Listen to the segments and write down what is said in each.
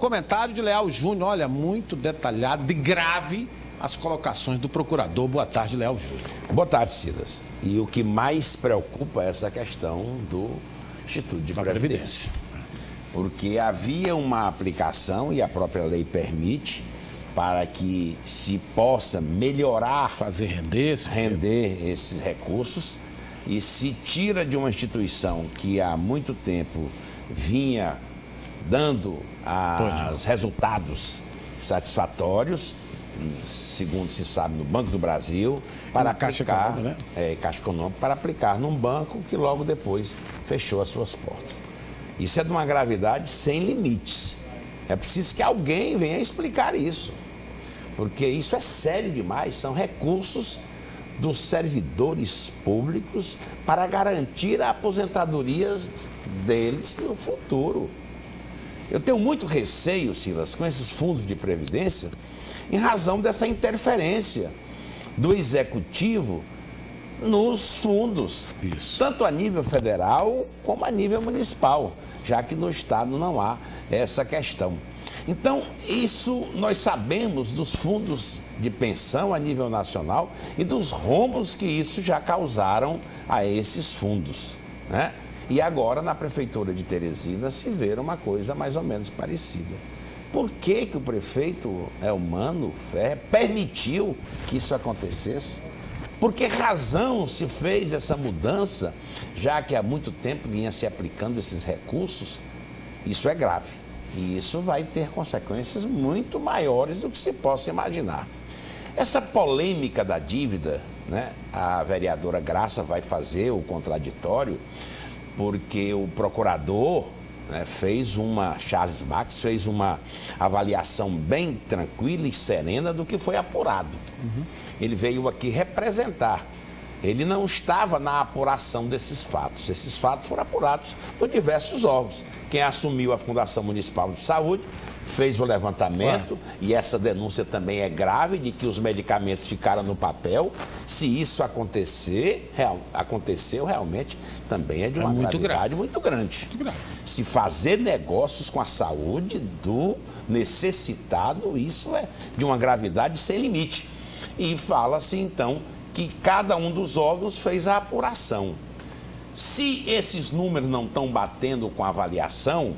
comentário de Leal Júnior, olha, muito detalhado e grave as colocações do procurador. Boa tarde, Leal Júnior. Boa tarde, Silas. E o que mais preocupa é essa questão do Instituto de Previdência. Porque havia uma aplicação, e a própria lei permite, para que se possa melhorar, fazer render esses recursos, e se tira de uma instituição que há muito tempo vinha dando resultados satisfatórios, segundo se sabe, no Banco do Brasil, para aplicar, Caixa Econômica, para aplicar num banco que logo depois fechou as suas portas. Isso é de uma gravidade sem limites. É preciso que alguém venha explicar isso, porque isso é sério demais. São recursos dos servidores públicos para garantir a aposentadoria deles no futuro. Eu tenho muito receio, Silas, com esses fundos de previdência, em razão dessa interferência do executivo nos fundos, tanto a nível federal como a nível municipal, já que no estado não há essa questão. Então, isso nós sabemos dos fundos de pensão a nível nacional e dos rombos que isso já causaram a esses fundos, né? E agora na Prefeitura de Teresina se vê uma coisa mais ou menos parecida. Por que o prefeito Elmano Ferrer permitiu que isso acontecesse? Por que razão se fez essa mudança, já que há muito tempo vinha se aplicando esses recursos? Isso é grave e isso vai ter consequências muito maiores do que se possa imaginar. Essa polêmica da dívida, né? A vereadora Graça vai fazer o contraditório, porque o procurador, né, Charles Max fez uma avaliação bem tranquila e serena do que foi apurado. Ele veio aqui representar. Ele não estava na apuração desses fatos. Esses fatos foram apurados por diversos órgãos. Quem assumiu a Fundação Municipal de Saúde fez o levantamento, e essa denúncia também é grave, de que os medicamentos ficaram no papel. Se isso aconteceu realmente, também é de uma gravidade muito grande. Se fazer negócios com a saúde do necessitado, isso é de uma gravidade sem limite. E fala-se, então, que cada um dos órgãos fez a apuração. Se esses números não estão batendo com a avaliação,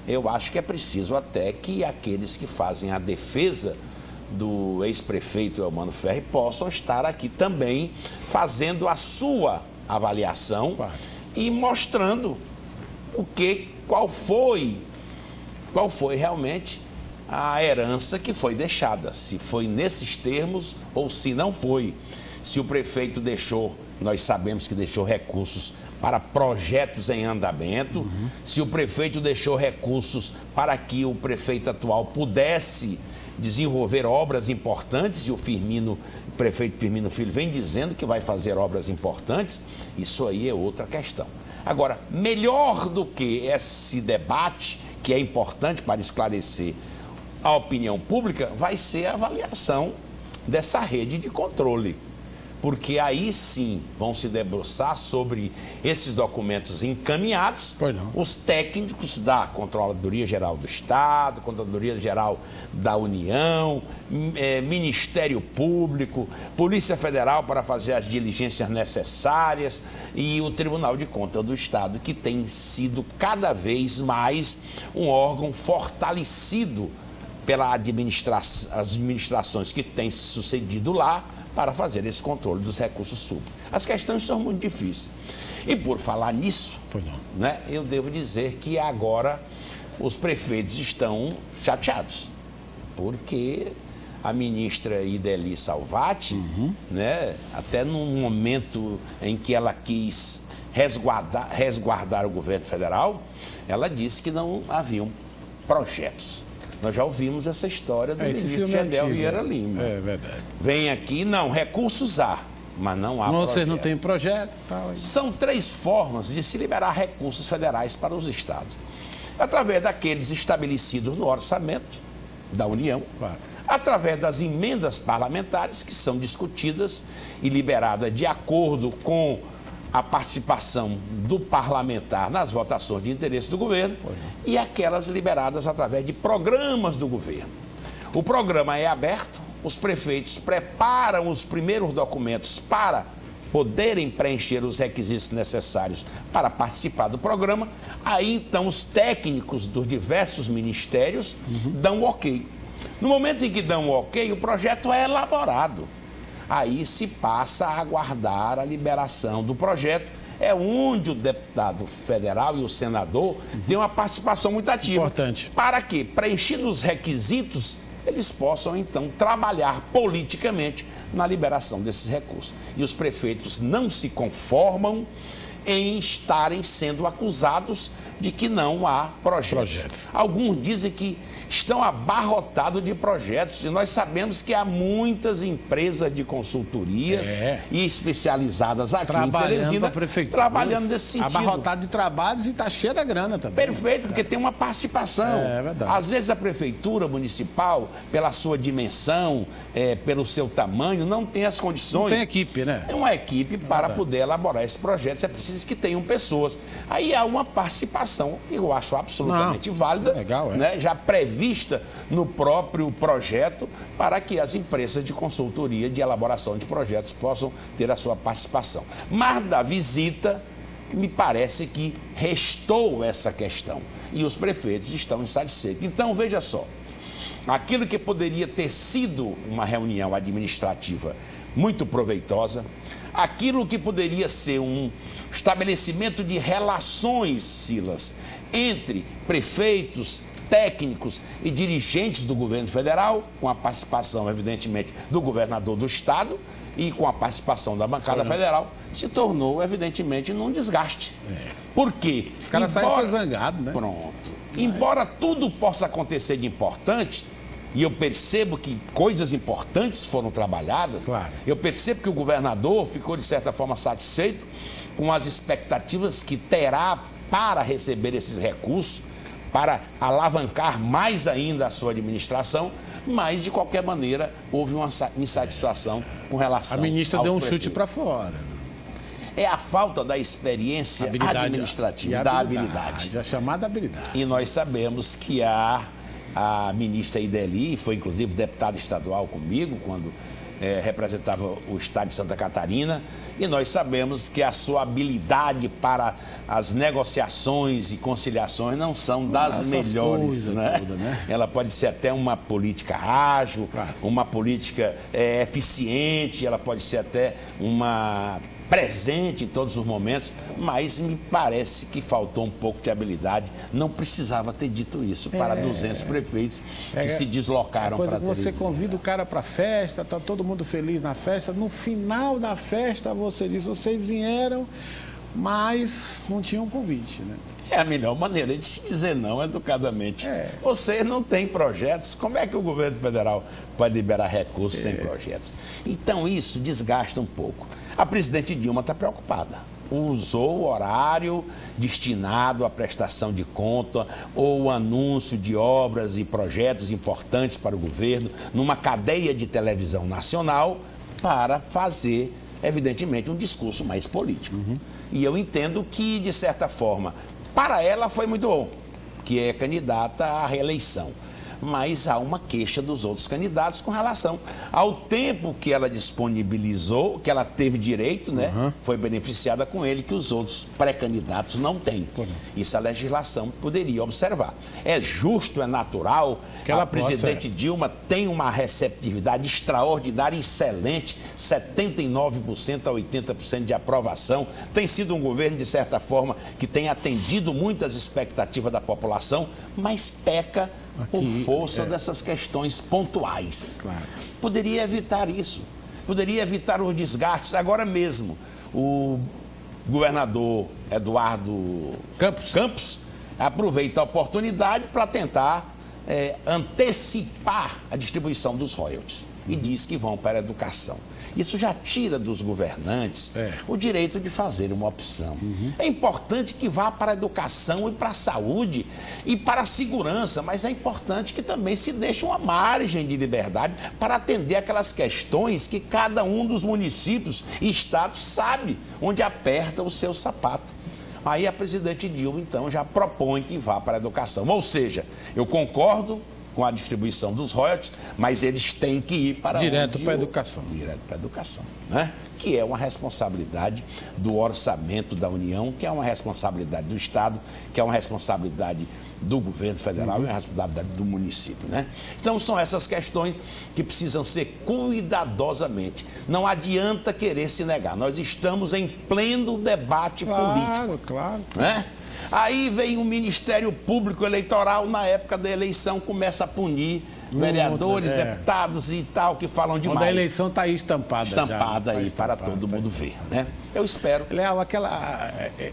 eu acho que é preciso até que aqueles que fazem a defesa do ex-prefeito Elmano Ferrer possam estar aqui também fazendo a sua avaliação e mostrando qual foi realmente a herança que foi deixada, se foi nesses termos ou se não foi. Se o prefeito deixou, nós sabemos que deixou recursos para projetos em andamento, se o prefeito deixou recursos para que o prefeito atual pudesse desenvolver obras importantes, e o prefeito Firmino Filho vem dizendo que vai fazer obras importantes, isso aí é outra questão. Agora, melhor do que esse debate, que é importante para esclarecer a opinião pública, vai ser a avaliação dessa rede de controle. Porque aí sim vão se debruçar sobre esses documentos encaminhados, os técnicos da Controladoria Geral do Estado, Controladoria Geral da União, Ministério Público, Polícia Federal para fazer as diligências necessárias e o Tribunal de Contas do Estado, que tem sido cada vez mais um órgão fortalecido pelas administrações que têm se sucedido lá, para fazer esse controle dos recursos públicos. As questões são muito difíceis. E por falar nisso, né, eu devo dizer que agora os prefeitos estão chateados, porque a ministra Ideli Salvati, né, até num momento em que ela quis resguardar o governo federal, ela disse que não haviam projetos. Nós já ouvimos essa história do ministro Gedel Vieira Lima. É verdade. Vem aqui, não, recursos há, mas não há projeto. Vocês não têm projeto? São 3 formas de se liberar recursos federais para os estados. Através daqueles estabelecidos no orçamento da União, através das emendas parlamentares que são discutidas e liberadas de acordo com a participação do parlamentar nas votações de interesse do governo e aquelas liberadas através de programas do governo. O programa é aberto, os prefeitos preparam os primeiros documentos para poderem preencher os requisitos necessários para participar do programa. Aí, então, os técnicos dos diversos ministérios dão o ok. No momento em que dão o ok, o projeto é elaborado. Aí se passa a aguardar a liberação do projeto. É onde o deputado federal e o senador têm uma participação muito ativa. Importante. Para que, preenchidos os requisitos, eles possam, então, trabalhar politicamente na liberação desses recursos. E os prefeitos não se conformam em estarem sendo acusados de que não há projetos. Alguns dizem que estão abarrotados de projetos e nós sabemos que há muitas empresas de consultorias e especializadas aqui em Teresina trabalhando nesse sentido. Abarrotado de trabalhos e está cheio da grana também. Perfeito, porque tem uma participação. É verdade. Às vezes a prefeitura municipal, pela sua dimensão, pelo seu tamanho, não tem as condições. Não tem equipe, né? Tem uma equipe para poder elaborar esse projeto. É preciso que tenham pessoas. Aí há uma participação, eu acho absolutamente válida, legal, né? Já prevista no próprio projeto, para que as empresas de consultoria, de elaboração de projetos, possam ter a sua participação. Mas da visita, me parece que restou essa questão. E os prefeitos estão insatisfeitos. Então, veja só, aquilo que poderia ter sido uma reunião administrativa muito proveitosa, aquilo que poderia ser um estabelecimento de relações, Silas, entre prefeitos, técnicos e dirigentes do governo federal, com a participação, evidentemente, do governador do estado e com a participação da bancada federal, se tornou, evidentemente, num desgaste. Por quê? Os caras saem zangados, né? Pronto. Embora tudo possa acontecer de importante, e eu percebo que coisas importantes foram trabalhadas, eu percebo que o governador ficou, de certa forma, satisfeito com as expectativas que terá para receber esses recursos, para alavancar mais ainda a sua administração, mas, de qualquer maneira, houve uma insatisfação com relação aos prefeitos. A ministra deu um chute para fora. É a falta da experiência administrativa, da habilidade. A chamada habilidade. E nós sabemos que a ministra Ideli foi, inclusive, deputada estadual comigo, quando representava o estado de Santa Catarina, e nós sabemos que a sua habilidade para as negociações e conciliações não são das melhores, né? Ela pode ser até uma política ágil, uma política eficiente, ela pode ser até uma presente em todos os momentos, mas me parece que faltou um pouco de habilidade. Não precisava ter dito isso para 200 prefeitos que se deslocaram para Teresina. Você convida o cara para a festa, está todo mundo feliz na festa, no final da festa você diz, vocês vieram, mas não tinham convite, né? É a melhor maneira de se dizer não educadamente. Vocês não têm projetos, como é que o governo federal pode liberar recursos sem projetos? Então isso desgasta um pouco. A presidente Dilma está preocupada. Usou o horário destinado à prestação de conta ou o anúncio de obras e projetos importantes para o governo numa cadeia de televisão nacional para fazer, evidentemente, um discurso mais político. E eu entendo que, de certa forma, para ela foi muito bom, que é candidata à reeleição. Mas há uma queixa dos outros candidatos com relação ao tempo que ela disponibilizou, que ela teve direito, né? Foi beneficiada com ele, que os outros pré-candidatos não têm. Isso a legislação poderia observar. É justo, é natural, que a presidente Dilma tem uma receptividade extraordinária, excelente, 79% a 80% de aprovação. Tem sido um governo, de certa forma, que tem atendido muitas expectativas da população, mas peca por força dessas questões pontuais. Poderia evitar isso, poderia evitar os desgastes. Agora mesmo, o governador Eduardo Campos aproveita a oportunidade para tentar antecipar a distribuição dos royalties. e diz que vão para a educação. Isso já tira dos governantes o direito de fazer uma opção. É importante que vá para a educação e para a saúde e para a segurança, mas é importante que também se deixe uma margem de liberdade para atender aquelas questões que cada um dos municípios e estados sabe onde aperta o seu sapato. Aí a presidente Dilma, então, já propõe que vá para a educação. Ou seja, eu concordo com a distribuição dos royalties, mas eles têm que ir para direto para a educação. Direto para a educação, né? Que é uma responsabilidade do orçamento da União, que é uma responsabilidade do Estado, que é uma responsabilidade do governo federal e uma responsabilidade do município, né? Então são essas questões que precisam ser cuidadosamente. Não adianta querer se negar. Nós estamos em pleno debate político. Claro. Né? Aí vem o Ministério Público Eleitoral, na época da eleição, começa a punir vereadores, deputados e tal, que falam demais. Quando a eleição está aí estampada. Estampada aí para todo mundo ver, né? Eu espero. Léo,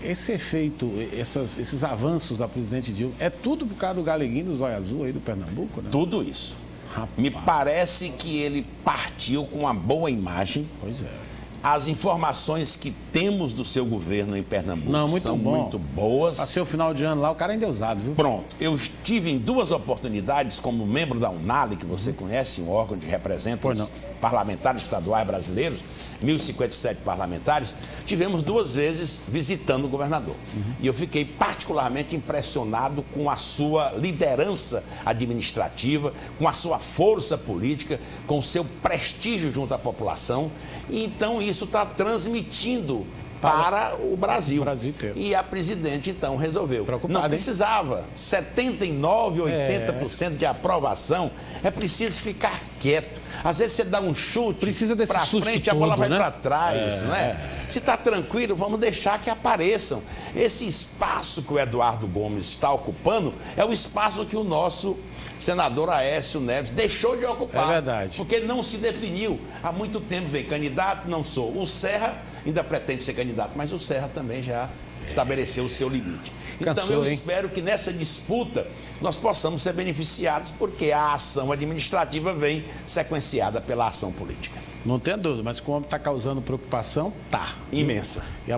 esse efeito, esses avanços da presidente Dilma, é tudo por causa do Galeguinho, do Zóio Azul aí do Pernambuco, né? Tudo isso. Rapaz. Me parece que ele partiu com uma boa imagem. Pois é. As informações que temos do seu governo em Pernambuco são muito boas. Passei o final de ano lá, o cara é endeusado, viu? Pronto. Eu estive em 2 oportunidades como membro da UNALE, que você conhece, um órgão que representa os parlamentares estaduais brasileiros, 1.057 parlamentares. Tivemos 2 vezes visitando o governador. E eu fiquei particularmente impressionado com a sua liderança administrativa, com a sua força política, com o seu prestígio junto à população. E então isso está transmitindo para o Brasil. O Brasil inteiro. E a presidente, então, resolveu. Não precisava. 79%, 80% de aprovação. É preciso ficar quieto. Às vezes você dá um chute para frente, a bola vai para trás, né? Se está tranquilo, vamos deixar que apareçam. Esse espaço que o Eduardo Gomes está ocupando é o espaço que o nosso senador Aécio Neves deixou de ocupar. É verdade. Porque ele não se definiu. Há muito tempo vem candidato, não sou. O Serra ainda pretende ser candidato, mas o Serra também já estabeleceu o seu limite. Então eu espero que nessa disputa nós possamos ser beneficiados, porque a ação administrativa vem sequenciada pela ação política. Não tem dúvida, mas como está causando preocupação, tá. Imensa. E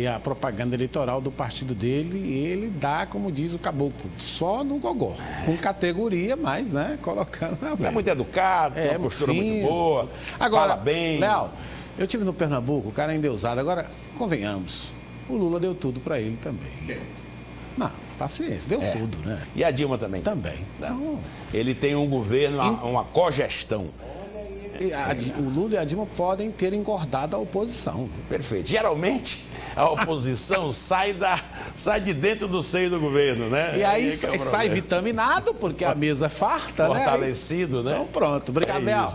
a propaganda eleitoral do partido dele, ele dá, como diz o caboclo, só no gogó. Com categoria, mas, né, colocando... É muito educado, tem uma postura muito boa, agora, fala bem. Léo, eu estive no Pernambuco, o cara é endeusado. Agora, convenhamos, o Lula deu tudo para ele também. Deu. Não, paciência, deu tudo, né? E a Dilma também? Também. Então, ele tem um governo, uma cogestão. O Lula e a Dilma podem ter engordado a oposição. Perfeito. Geralmente, a oposição sai de dentro do seio do governo, né? E aí sai vitaminado, porque a mesa é farta, fortalecido, né? Então pronto. Obrigado, Léo.